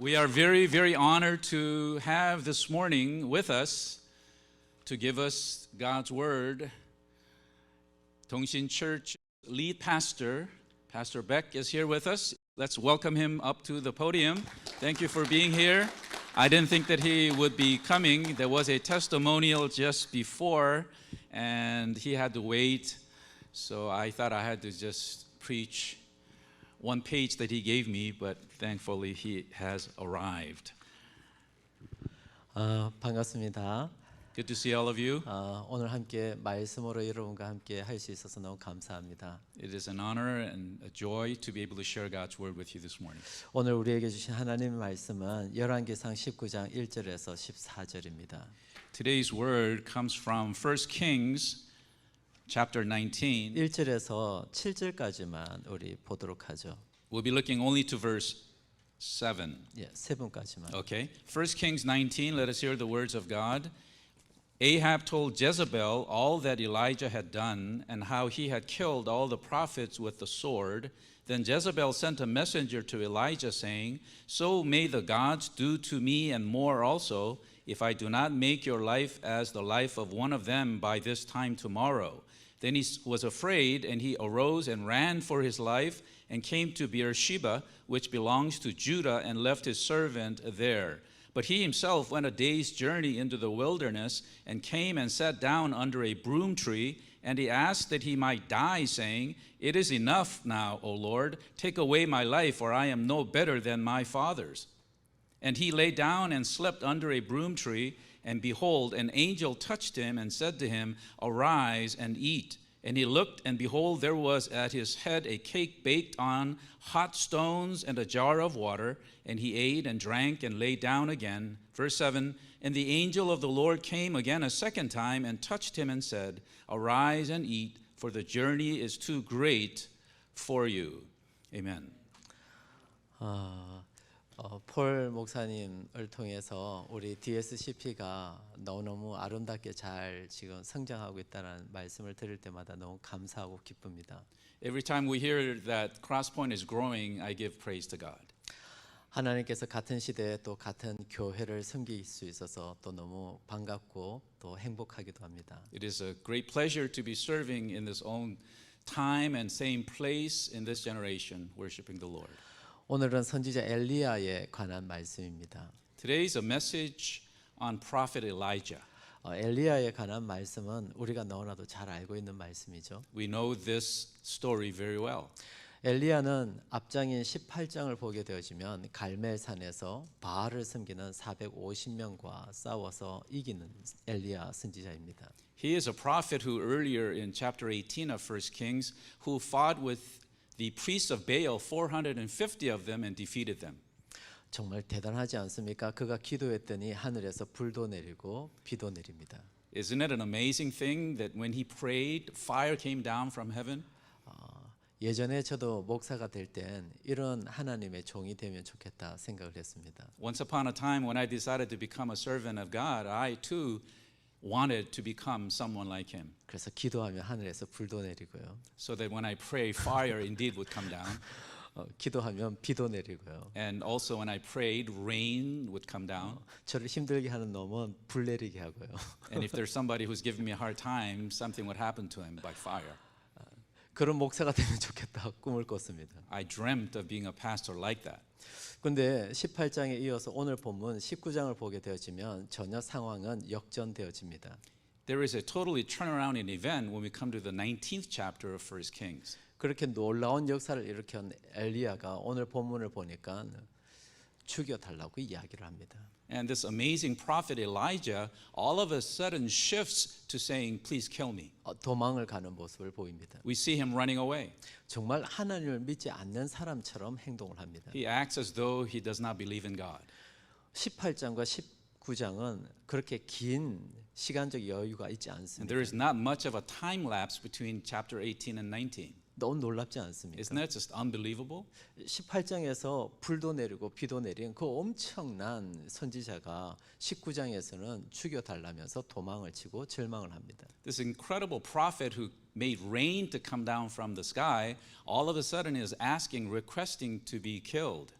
We are very, very honored to have this morning with us to give us God's Word. Dongsin Church lead pastor, Pastor Beck, is here with us. Let's welcome him up to the podium. Thank you for being here. I didn't think that he would be coming. There was a testimonial just before, and he had to wait. So I thought I had to just preach one page that he gave me, but thankfully he has arrived. 반갑습니다. Good to see all of you. 오늘 함께 말씀으로 여러분과 함께 할 수 있어서 너무 감사합니다. It is an honor and a joy to be able to share God's word with you this morning. 오늘 우리에게 주신 하나님의 말씀은 열왕기상 19장 1절에서 14절입니다. Today's word comes from 1 Kings chapter 19. 1절에서 7절까지만 우리 보도록 하죠. We'll be looking only to verse 7. 예, 세 분까지만. Okay. 1 Kings 19, let us hear the words of God. Ahab told Jezebel all that Elijah had done and how he had killed all the prophets with the sword. Then Jezebel sent a messenger to Elijah saying, "So may the gods do to me and more also, if I do not make your life as the life of one of them by this time tomorrow." Then he was afraid, and he arose and ran for his life and came to Beersheba, which belongs to Judah, and left his servant there. But he himself went a day's journey into the wilderness and came and sat down under a broom tree, and he asked that he might die, saying, "It is enough now, O Lord, take away my life, for I am no better than my fathers." And he lay down and slept under a broom tree, and behold, an angel touched him and said to him, "Arise and eat." And he looked, and behold, there was at his head a cake baked on hot stones and a jar of water. And he ate and drank and lay down again. Verse 7, and the angel of the Lord came again a second time and touched him and said, "Arise and eat, for the journey is too great for you." Amen. 폴 목사님을 통해서 우리 DSCP가 너무너무 아름답게 잘 지금 성장하고 있다는 말씀을 들을 때마다 너무 감사하고 기쁩니다. Every time we hear that Crosspoint is growing, I give praise to God. 하나님께서 같은 시대에 또 같은 교회를 섬길 수 있어서 또 너무 반갑고 또 행복하기도 합니다. It is a great pleasure to be serving in this own time and same place in this generation, worshiping the Lord. 오늘은 선지자 엘리야에 관한 말씀입니다. Today is a message on prophet Elijah. 엘리야에 관한 말씀은 우리가 너무나도 잘 알고 있는 말씀이죠. We know this story very well. 엘리야는 앞장인 18장을 보게 되어지면 갈멜산에서 바알을 섬기는 450명과 싸워서 이기는 엘리야 선지자입니다. He is a prophet who earlier in chapter 18 of 1 Kings who fought with the priests of Baal, 450 of them, and defeated them. 정말 대단하지 않습니까? 그가 기도했더니 하늘에서 불도 내리고 비도 내립니다. Isn't it an amazing thing that when he prayed, fire came down from heaven? 예전에 저도 목사가 될 땐 이런 하나님의 종이 되면 좋겠다 생각을 했습니다. Once upon a time when I decided to become a servant of God, I too wanted to become someone like him. 그래서 기도하면 하늘에서 불도 내리고요. So that when I pray, fire indeed would come down. 기도하면 비도 내리고요. And also when I prayed, rain would come down. 저를 힘들게 하는 놈은 불 내리게 하고요. And if there's somebody who's giving me a hard time, something would happen to him by fire. 그런 목사가 되면 좋겠다 꿈을 꿨습니다. I dreamt of being a pastor like that. 근데 18장에 이어서 오늘 본문 19장을 보게 되어지면 전혀 상황은 역전되어집니다. There is a totally turnaround in event when we come to the 19th chapter of 1 Kings. 그렇게 놀라운 역사를 일으킨 엘리야가 오늘 본문을 보니까 죽여달라고 이야기를 합니다. And this amazing prophet Elijah all of a sudden shifts to saying, "Please kill me." 도망을 가는 모습을 보입니다. We see him running away. 정말 하나님을 믿지 않는 사람처럼 행동을 합니다. He acts as though he does not believe in God. 18장과 19장은 그렇게 긴 시간적 여유가 있지 And 않습니다. there is not much of a time lapse between chapter 18 and 19. 너무 놀랍지 않습니까? Isn't that just unbelievable? 18장에서 불도 내리고 비도 내린 그 엄청난 선지자가 19장에서는 죽여달라면서 도망을 치고 절망을 합니다. This incredible prophet who made rain to come down from the sky all of a sudden is asking, requesting to be killed.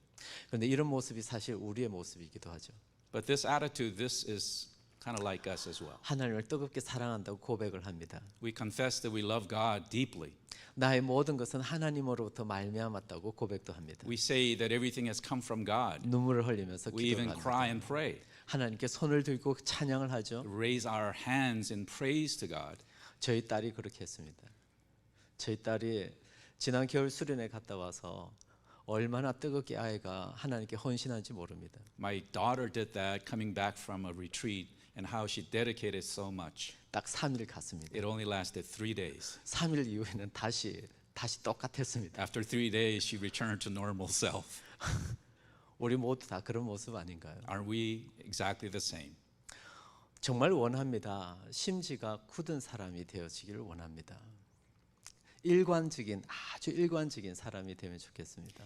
그런데 이런 모습이 사실 우리의 모습이기도 하죠. But this attitude, this is kind of like us as well. 하나님을 뜨겁게 사랑한다고 고백을 합니다. We confess that we love God deeply. 나의 모든 것은 하나님으로부터 말미암았다고 고백도 합니다. We say that everything has come from God. 눈물을 흘리면서 We 기도를 even 합니다. cry and pray, 하나님께 손을 들고 찬양을 하죠. raise our hands in praise to God. 저희 딸이 그렇게 했습니다. 저희 딸이 지난 겨울 수련회 갔다 와서 얼마나 뜨겁게 아이가 하나님께 헌신한지 모릅니다. My daughter did that coming back from a retreat and how she dedicated so much. 딱 3일 갔습니다. It only lasted 3 days. 3일 이후에는 다시 똑같았습니다. After 3 days, she returned to normal self. 우리 모두 다 그런 모습 아닌가요? Are we exactly the same? 정말 원합니다. 심지가 굳은 사람이 되어지기를 원합니다. 일관적인 아주 일관적인 사람이 되면 좋겠습니다.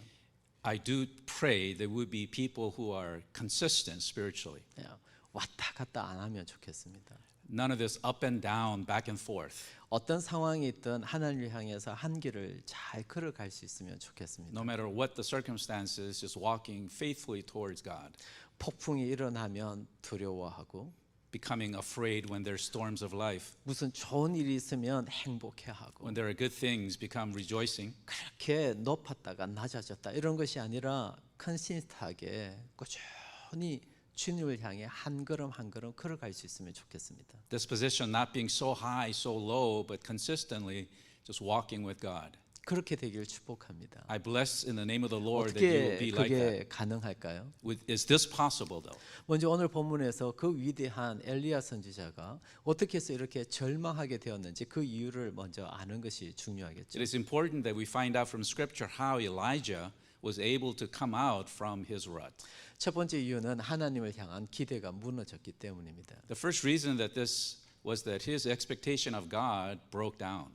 I do pray there would be people who are consistent spiritually. 그냥 왔다 갔다 안 하면 좋겠습니다. None of this up and down, back and forth. 어떤 상황이 있든 하나님을 향해서 한 길을 잘 걸어갈 수 있으면 좋겠습니다. No matter what the circumstances, just walking faithfully towards God. 폭풍이 일어나면 두려워하고 Becoming afraid when there's storms of life. 무슨 좋은 일이 있으면 행복해하고 When there are good things, become rejoicing. 그렇게 높았다가 낮아졌다 이런 것이 아니라 컨시스트하게 꾸준히 주님을 향해 한 걸음 한 걸음 걸어갈 수 있으면 좋겠습니다. Disposition not being so high, so low, but consistently just walking with God. 그렇게 되기를 축복합니다. I bless in the name of the Lord that you will 어떻게 be like that. 그게 가능할까요? Is this possible though? 먼저 오늘 본문에서 그 위대한 엘리야 선지자가 어떻게 해서 이렇게 절망하게 되었는지 그 이유를 먼저 아는 것이 중요하겠죠. It is important that we find out from Scripture how Elijah was able to come out from his rut. 첫 번째 이유는 하나님을 향한 기대가 무너졌기 때문입니다. The first reason that this was that his expectation of God broke down.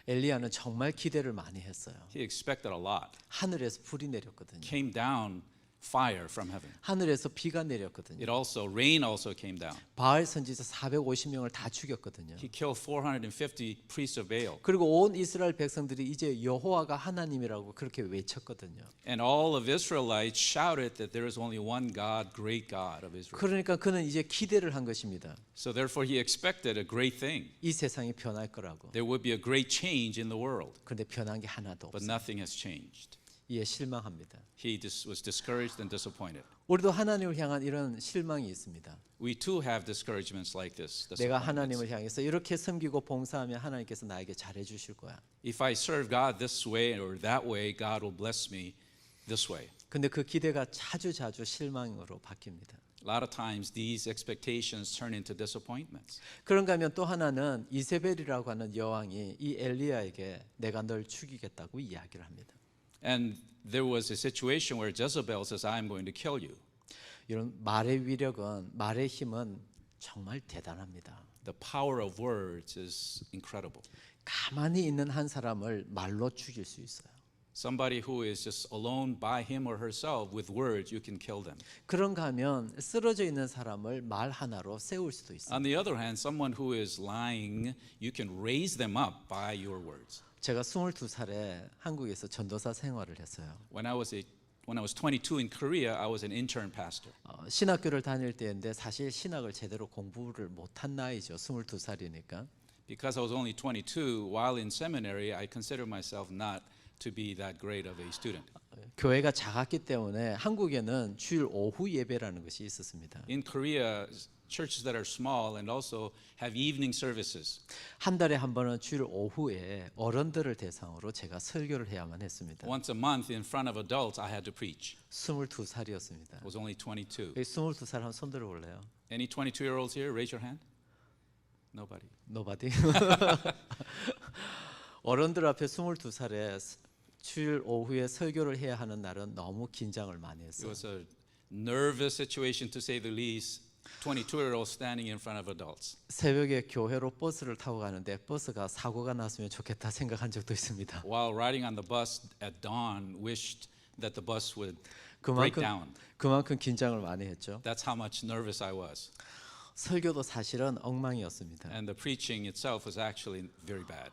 엘리야는 정말 기대를 많이 했어요. He expected a lot. 하늘에서 불이 내렸거든요. Came down fire from heaven. 하늘에서 비가 내렸거든요. Rain also came down. 바알 선지자 450명을 다 죽였거든요. He killed 450 priests of Baal. 그리고 온 이스라엘 백성들이 이제 여호와가 하나님이라고 그렇게 외쳤거든요. And all of Israelites shouted that there is only one God, great God of Israel. 그러니까 그는 이제 기대를 한 것입니다. So therefore he expected a great thing. 이 세상이 변할 거라고. There would be a great change in the world. 그런데 변한 게 하나도 But 없어요. nothing has changed. 이에 실망합니다. He was discouraged and disappointed. 우리도 하나님을 향한 이런 실망이 있습니다. We too have discouragements like this. 내가 disappointments. 하나님을 향해서 이렇게 섬기고 봉사하면 하나님께서 나에게 잘해 주실 거야. If I serve God this way or that way, God will bless me this way. 근데 그 기대가 자주 실망으로 바뀝니다. A lot of times these expectations turn into disappointments. 그런가 하면 또 하나는 이세벨이라고 하는 여왕이 이 엘리야에게 내가 널 죽이겠다고 이야기를 합니다. And there was a situation where Jezebel says, I'm going to kill you. 이런 말의 위력은 말의 힘은 정말 대단합니다. The power of words is incredible. 가만히 있는 한 사람을 말로 죽일 수 있어요. Somebody who is just alone by him or herself with words, you can kill them. 그런가 하면 쓰러져 있는 사람을 말 하나로 세울 수도 있어요. On the other hand, someone who is lying, you can raise them up by your words. 제가 22살에 한국에서 전도사 생활을 했어요. When I was 22 in Korea, I was an intern pastor. 신학교를 다닐 때인데 사실 신학을 제대로 공부를 못한 나이죠. 22살이니까. Because I was only 22, while in seminary, I considered myself not to be that great of a student. 교회가 작았기 때문에 한국에는 주일 오후 예배라는 것이 있었습니다. In Korea, churches that are small and also have evening services. 한 달에 한 번은 주일 오후에 어른들을 대상으로 제가 설교를 해야만 했습니다. Once a month in front of adults, I had to preach. 22살이었습니다. I was only 22. 22살 한번 손 들어 볼래요? Any 22-year-olds here? Raise your hand. Nobody. Nobody. 어른들 앞에 22살에 주일 오후에 설교를 해야 하는 날은 너무 긴장을 많이 It 했어요. was a nervous situation to say the least. 22-year-olds standing in front of adults. 새벽에 교회로 버스를 타고 가는데 버스가 사고가 났으면 좋겠다 생각한 적도 있습니다. While riding on the bus at dawn, wished that the bus would break down. 그만큼 긴장을 많이 했죠. That's how much nervous I was. 설교도 사실은 엉망이었습니다. And the preaching itself was actually very bad.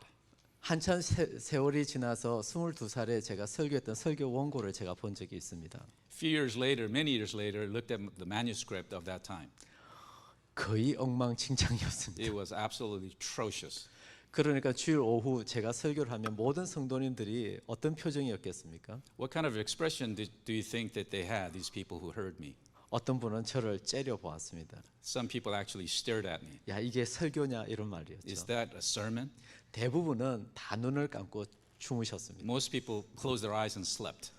한참 세월이 지나서 22살에 제가 설교했던 설교 원고를 제가 본 적이 있습니다. Few years later, many years later, looked at the manuscript of that time. 거의 엉망진창이었습니다. It was absolutely atrocious. 그러니까 주일 오후 제가 설교를 하면 모든 성도님들이 어떤 표정이었겠습니까? What kind of expression do you think that they had, these people who heard me? 어떤 분은 저를 째려 보았습니다. Some people actually stared at me. 야, 이게 설교냐 이런 Is 말이었죠. that a sermon? 대부분은 다 눈을 감고 주무셨습니다. Most people closed their eyes and slept.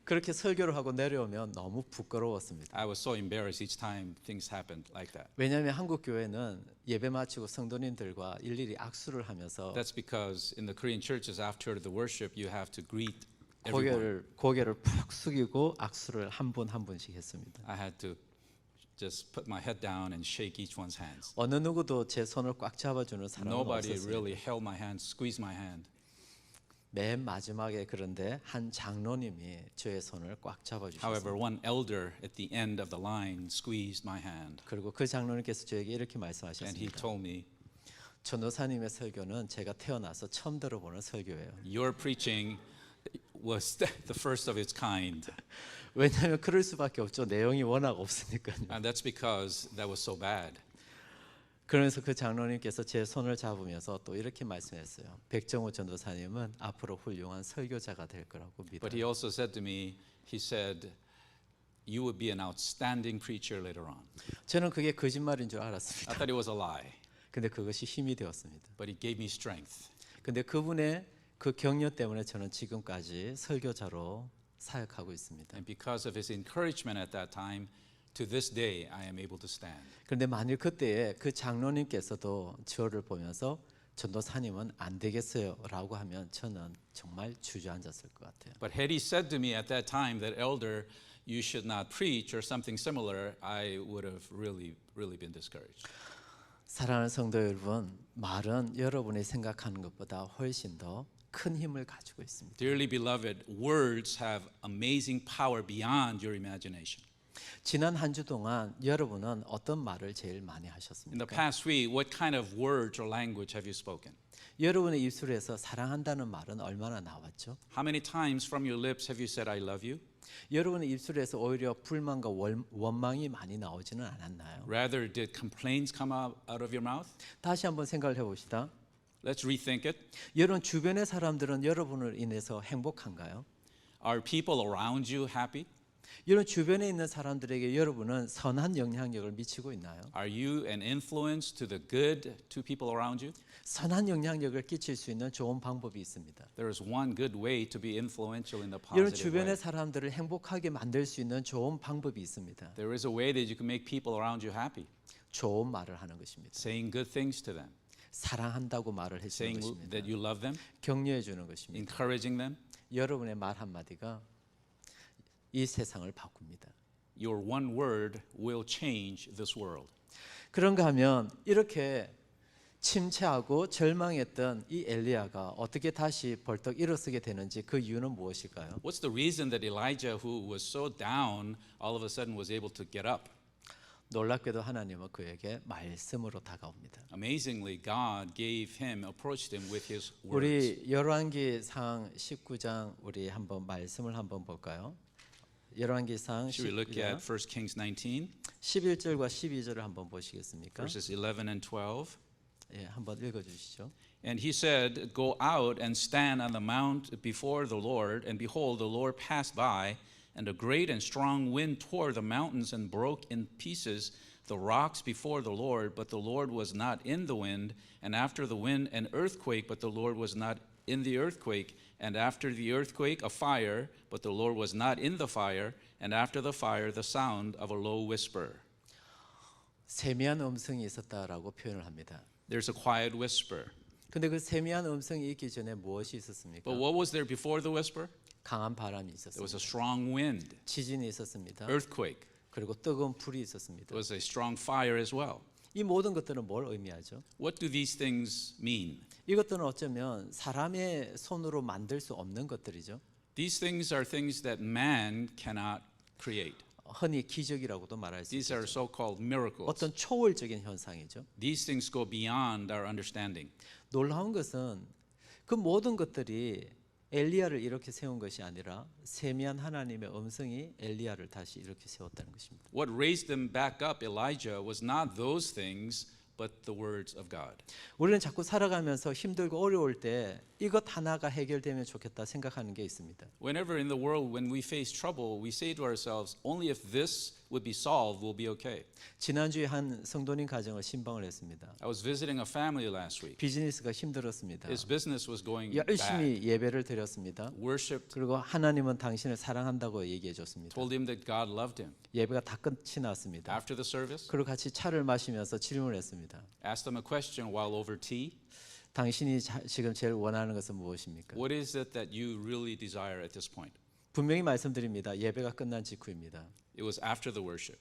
그렇게 설교를 하고 내려오면 너무 부끄러웠습니다. I was so embarrassed each time things happened like that. 왜냐하면 한국 교회는 예배 마치고 성도님들과 일일이 악수를 하면서 That's because in the Korean churches after the worship you have to greet everyone. 고개를 푹 숙이고 악수를 한 분 한 분씩 했습니다. I had to just put my head down and shake each one's hands. 어느 누구도 제 손을 꽉 잡아주는 사람은 Nobody 없었어요. really held my hand, squeezed my hand. 맨 마지막에 그런데 한 장로님이 저의 손을 꽉 However, 잡아주셨어요. one elder at the end of the line squeezed my hand, 그리고 그 장로님께서 저에게 이렇게 and he 말씀하셨습니다. told me, 전도사님의 설교는 제가 태어나서 처음 들어보는 설교예요. "Your preaching was the first of its kind." 왜냐하면 그럴 수밖에 없죠. 내용이 워낙 없으니까요. And that's because that was so bad. 그러면서 그 장로님께서 제 손을 잡으면서 또 이렇게 말씀했어요. 백정호 전도사님은 앞으로 훌륭한 설교자가 될 거라고 But he 믿어요. also said to me, he said, "You would be an outstanding preacher later on." 저는 그게 거짓말인 줄 I 알았습니다. thought it was a lie, 근데 그것이 힘이 되었습니다. but he gave me strength. 근데 그분의 그 격려 때문에 저는 지금까지 설교자로 사역하고 있습니다. And because of his encouragement at that time, to this day I am able to stand. 그런데 만일 그때에 그 장로님께서도 저를 보면서 전도사님은 안 되겠어요라고 하면 저는 정말 주저앉았을 것 같아요. But had he said to me at that time that, "Elder, you should not preach," or something similar, I would have really been discouraged. 사랑하는 성도 여러분, 말은 여러분이 생각하는 것보다 훨씬 더 큰 힘을 가지고 있습니다. Dearly beloved, words have amazing power beyond your imagination. 지난 한 주 동안 여러분은 어떤 말을 제일 많이 In the 하셨습니까? past week, what kind of words or language have you spoken? 여러분의 입술에서 사랑한다는 말은 얼마나 나왔죠? How many times from your lips have you said, "I love you"? 여러분의 입술에서 오히려 불만과 원망이 많이 나오지는 않았나요? Rather, did complaints come out of your mouth? 다시 한번 생각을 해봅시다. Let's rethink it. 여러분 주변의 사람들은 여러분을 인해서 행복한가요? Are people around you happy? 여러분 주변에 있는 사람들에게 여러분은 선한 영향력을 미치고 있나요? Are you an influence to the good to people around you? 선한 영향력을 끼칠 수 있는 좋은 방법이 있습니다. There is one good way to be influential in the 여러분 positive 주변의 way. 사람들을 행복하게 만들 수 있는 좋은 방법이 있습니다. There is a way that you can make people around you happy. 좋은 말을 하는 것입니다. Saying good things to them. 사랑한다고 말을 해주는 Saying 것입니다. that you love them. 격려해 주는 것입니다. Encouraging them. 여러분의 말 한마디가 이 세상을 바꿉니다. Your one word will change this world. 그런가 하면 이렇게 침체하고 절망했던 이 엘리야가 어떻게 다시 벌떡 일어서게 되는지 그 이유는 무엇일까요? What's the reason that Elijah, who was so down, all of a sudden was able to get up? 놀랍게도 하나님은 그에게 말씀으로 다가옵니다. Amazingly, God gave him, approached him with his words. 우리 열왕기상 19장 우리 한번 말씀을 한번 볼까요? 열왕기상 Should we look at 19장 1 Kings 19, 11절과 12절을 한번 보시겠습니까? verses 11 and 12? 예, 한번 읽어 주시죠. And he said, "Go out and stand on the mount before the Lord. And behold, the Lord passed by, and a great and strong wind tore the mountains and broke in pieces the rocks before the Lord. But the Lord was not in the wind. And after the wind, an earthquake, but the Lord was not in the earthquake. And after the earthquake, a fire, but the Lord was not in the fire. And after the fire, the sound of a low whisper." 세미한 음성이 있었다라고 표현을 합니다. There's a quiet whisper. 근데 그 세미한 음성이 있기 전에 무엇이 있었습니까? But what was there before the whisper? 강한 바람이 There was 있었습니다. a strong wind, 지진이 있었습니다. earthquake. 그리고 뜨거운 불이 있었습니다. There was a strong fire as well. 이 모든 것들은 뭘 의미하죠? What do these things mean? 이것들은 어쩌면 사람의 손으로 만들 수 없는 것들이죠. These things are things that man cannot create. 흔히 기적이라고도 말할 수 These are 있죠. so-called miracles. 어떤 초월적인 현상이죠. These things go beyond our understanding. 놀라운 것은 그 모든 것들이 엘리야를 이렇게 세운 것이 아니라 세미한 하나님의 음성이 엘리야를 다시 이렇게 세웠다는 것입니다. What raised them back up, Elijah, was not those things, but the words of God. 우리는 자꾸 살아가면서 힘들고 어려울 때 이것 하나가 해결되면 좋겠다 생각하는 게 있습니다. Whenever in the world, when we face trouble, we say to ourselves, only if this would be solved, we'll be okay. 지난주에 한 성도님 가정을 신방을 했습니다. I was visiting a family last week. 비즈니스가 힘들었습니다. His business was going bad. 열심히 예배를 드렸습니다. Worshipped, 그리고 하나님은 당신을 사랑한다고 얘기해 줬습니다. told him that God loved him. 예배가 다 끝이 났습니다. After the service, 그리고 같이 차를 마시면서 질문을 했습니다. asked him a question while over tea. 당신이 지금 제일 원하는 것은 무엇입니까? What is it that you really desire at this point? 분명히 말씀드립니다. 예배가 끝난 직후입니다. It was after the worship.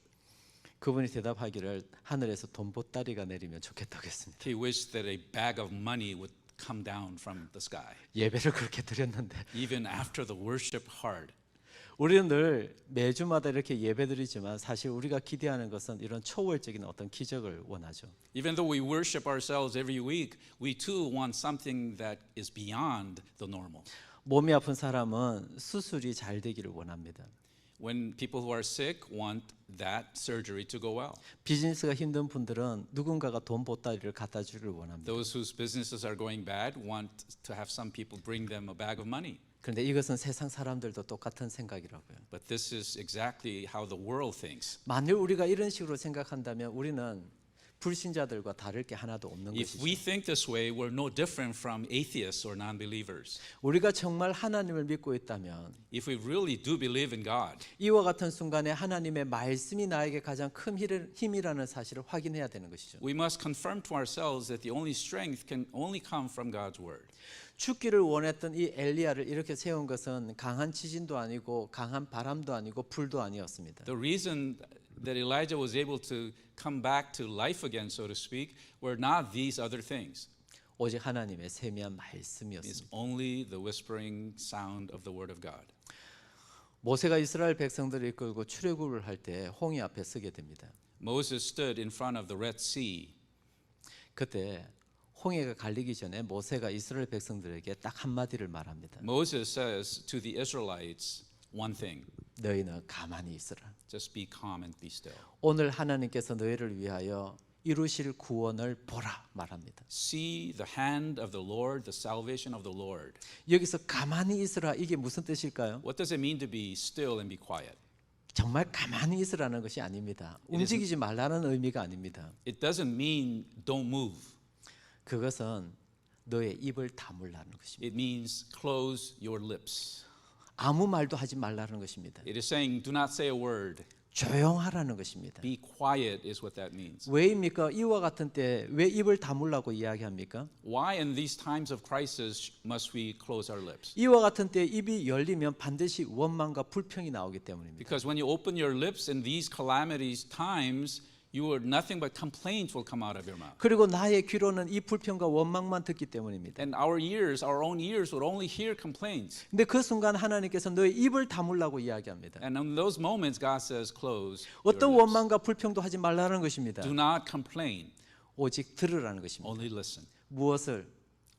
그분이 대답하기를 하늘에서 돈보따리가 내리면 좋겠다고 했습니다. He wished that a bag of money would come down from the sky. 예배를 그렇게 드렸는데 Even after the worship hard. 우리는 늘 매주마다 이렇게 예배드리지만 사실 우리가 기대하는 것은 이런 초월적인 어떤 기적을 원하죠. Even though we worship ourselves every week, we too want something that is beyond the normal. 몸이 아픈 사람은 수술이 잘 되기를 원합니다. When people who are sick want that surgery to go well. 비즈니스가 힘든 분들은 누군가가 돈 보따리를 갖다 주기를 원합니다. Those whose businesses are going bad want to have some people bring them a bag of money. 그런데 이것은 세상 사람들도 똑같은 생각이라고요. But this is exactly how the world thinks. 만일 우리가 이런 식으로 생각한다면 우리는 불신자들과 다를 게 하나도 없는 If 것이죠. we think this way, we're no different from atheists or non-believers. 우리가 정말 하나님을 믿고 있다면 If we really do believe in God, 이와 같은 순간에 하나님의 말씀이 나에게 가장 큰 힘이라는 사실을 확인해야 되는 것이죠. we must confirm to ourselves that the only strength can only come from God's word. 죽기를 원했던 이 엘리야를 이렇게 세운 것은 강한 지진도 아니고 강한 바람도 아니고 불도 아니었습니다. The reason that Elijah was able to come back to life again, so to speak, were not these other things. 오직 하나님의 세미한 It's 말씀이었습니다. only the whispering sound of the word of God. 모세가 이스라엘 백성들을 이끌고 출애굽을 할 때 홍해 앞에 서게 됩니다. Moses stood in front of the Red Sea. 그때 홍해가 갈리기 전에 모세가 이스라엘 백성들에게 딱 한마디를 말합니다. Moses says to the Israelites one thing, 너희는 가만히 있으라. just be calm and be still. 오늘 하나님께서 너희를 위하여 이루실 구원을 보라 말합니다. See the hand of the Lord, the salvation of the Lord. 여기서 가만히 있으라 이게 무슨 뜻일까요? What does it mean to be still and be quiet? 정말 가만히 있으라는 것이 아닙니다. 움직이지 말라는 의미가 아닙니다. It doesn't mean don't move. 그것은 너의 입을 다물라는 것입니다. It means close your lips. 아무 말도 하지 말라는 것입니다. It is saying do not say a word. 조용하라는 것입니다. Be quiet is what that means. 왜입니까? 이와 같은 때 왜 입을 다물라고 이야기합니까? Why in these times of crisis must we close our lips? 이와 같은 때 입이 열리면 반드시 원망과 불평이 나오기 때문입니다. Because when you open your lips in these calamities times, nothing but complaints will come out of your mouth. 그리고 나의 귀로는 이 불평과 원망만 듣기 때문입니다. And our own ears would only hear complaints. 근데 그 순간 하나님께서 너의 입을 다물라고 이야기합니다. And in those moments, God says, close 어떤 your lips. 원망과 불평도 하지 말라는 것입니다. Do not complain, 오직 들으라는 것입니다. only listen. 무엇을?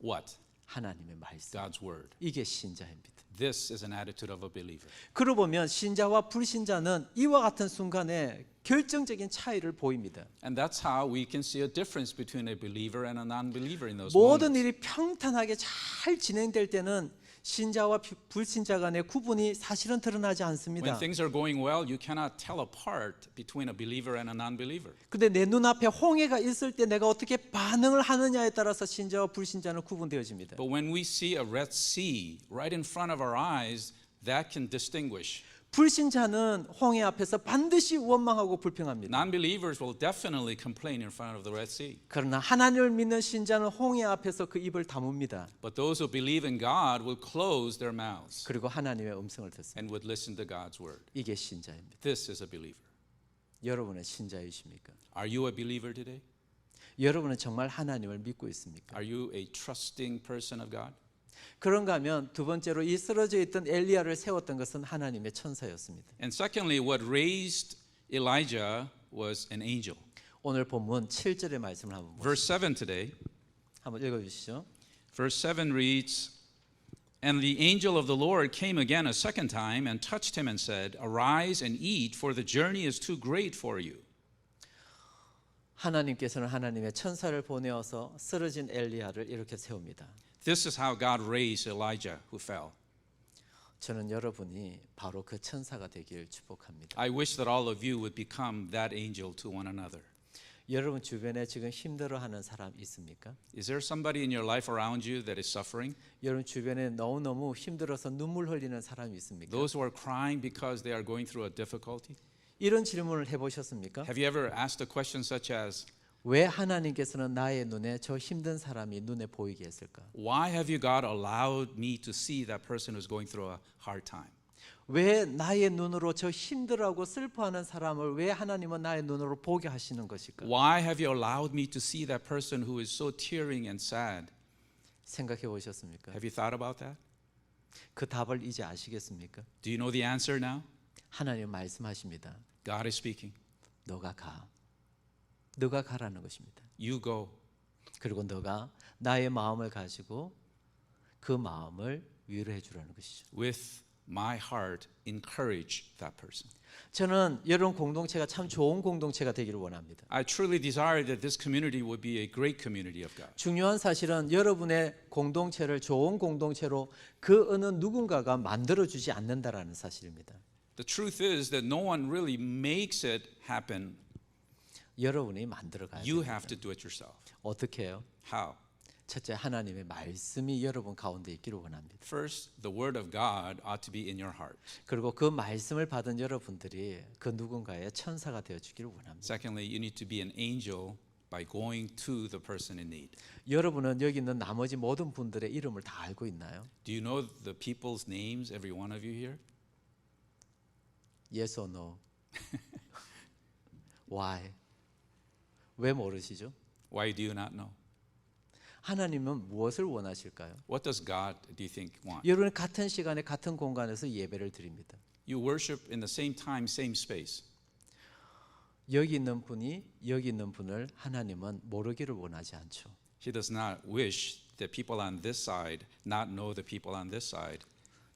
What? 하나님의 말씀. God's word. 이게 신자입니다. This is an attitude of a believer. 그러고 보면 신자와 불신자는 이와 같은 순간에 결정적인 차이를 보입니다. And that's how we can see a difference between a believer and a non-believer in those 모든 moments. 일이 평탄하게 잘 진행될 때는 신자와 불신자 간의 구분이 사실은 드러나지 않습니다. When things are going well, you cannot tell apart between a believer and a non-believer. 근데 내 눈앞에 홍해가 있을 때 내가 어떻게 반응을 하느냐에 따라서 신자와 불신자는 구분되어집니다. But when we see a Red Sea right in front of our eyes, that can distinguish. 불신자는 홍해 앞에서 반드시 원망하고 불평합니다. Non-believers will definitely complain in front of the Red Sea. 그러나 하나님을 믿는 신자는 홍해 앞에서 그 입을 다뭅니다. But those who believe in God will close their mouths 그리고 하나님의 음성을 듣습니다. and would listen to God's word. 이게 신자입니다. This is a believer. 여러분은 신자이십니까? Are you a believer today? 여러분은 정말 하나님을 믿고 있습니까? Are you a trusting person of God? 그런가 하면 두 번째로 이 쓰러져 있던 엘리야를 세웠던 것은 하나님의 천사였습니다. And secondly, what raised Elijah was an angel. 오늘 본문 7절의 말씀을 한번 보시죠. Verse 7 today. 한번 읽어주시죠. Verse 7 reads, And the angel of the Lord came again a second time and touched him and said, Arise and eat, for the journey is too great for you. 하나님께서는 하나님의 천사를 보내어서 쓰러진 엘리야를 이렇게 세웁니다. This is how God raised Elijah who fell. 저는 여러분이 바로 그 천사가 되길 축복합니다. I wish that all of you would become that angel to one another. 여러분 주변에 지금 힘들어하는 사람 있습니까? Is there somebody in your life around you that is suffering? 여러분 주변에 너무너무 힘들어서 눈물 흘리는 사람이 있습니까? Those who are crying because they are going through a difficulty? 이런 질문을 해보셨습니까? Have you ever asked a question such as, 왜 하나님께서는 나의 눈에 저 힘든 사람이 눈에 보이게 했을까? Why have you, God, allowed me to see that person who's going through a hard time? 왜 나의 눈으로 저 힘들어하고 슬퍼하는 사람을 왜 하나님은 나의 눈으로 보게 하시는 것일까? Why have you allowed me to see that person who is so tearing and sad? 생각해 보셨습니까? Have you thought about that? 그 답을 이제 아시겠습니까? Do you know the answer now? 하나님 말씀하십니다. God is speaking. 너가 가. 너가 가라는 것입니다. You go. 그리고 너가 나의 마음을 가지고 그 마음을 위로해 주라는 것이죠. With my heart, encourage that person. 저는 여러분 공동체가 참 좋은 공동체가 되기를 원합니다. I truly desire that this community would be a great community of God. 중요한 사실은 여러분의 공동체를 좋은 공동체로 그 어느 누군가가 만들어 주지 않는다라는 사실입니다. The truth is that no one really makes it happen. 여러분이 만들어 가야 You 됩니다. have to do it yourself. 어떻게 해요? How? 첫째, 하나님의 말씀이 여러분 가운데 있기를 원합니다. First, the word of God ought to be in your heart. 그리고 그 말씀을 받은 여러분들이 그 누군가의 천사가 되어 주기를 원합니다. Secondly, you need to be an angel by going to the person in need. 여러분은 여기 있는 나머지 모든 분들의 이름을 다 알고 있나요? Do you know the people's names, every one of you here? Yes or no? Why? 왜 모르시죠? Why do you not know? 하나님은 무엇을 원하실까요? What does God, do you think, want? 여러분 같은 시간에 같은 공간에서 예배를 드립니다. You worship in the same time, same space. 여기 있는 분이 여기 있는 분을 하나님은 모르기를 원하지 않죠. He does not wish that people on this side not know the people on this side.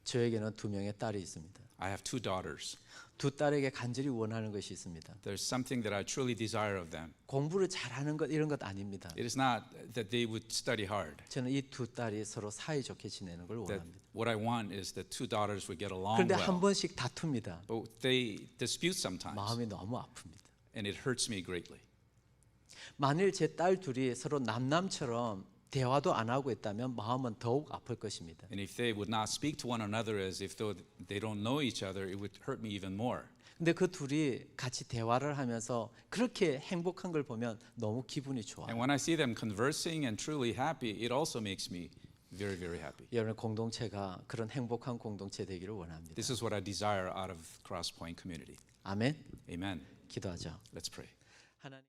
저에게는 두 명의 딸이 있습니다. I have two daughters. 두 딸에게 간절히 원하는 것이 있습니다. There's something that I truly desire of them. 공부를 잘하는 것 이런 것 아닙니다. It is not that they would study hard. 저는 이 두 딸이 서로 사이좋게 지내는 걸 That 원합니다. what I want is that two daughters would get along 그런데 한 well. 번씩 다툽니다. But they dispute sometimes, 마음이 너무 아픕니다. and it hurts me greatly. 만일 제 딸 둘이 서로 남남처럼 대화도 안 하고 있다면 마음은 더욱 아플 것입니다. And if they would not speak to one another as if though they don't know each other, it would hurt me even more. 근데 그 둘이 같이 대화를 하면서 그렇게 행복한 걸 보면 너무 기분이 좋아요. And when I see them conversing and truly happy, it also makes me very, very happy. 여러분 공동체가 그런 행복한 공동체 되기를 원합니다. This is what I desire out of Cross Point community. 아멘. Amen. 기도하죠. Let's pray. 하나님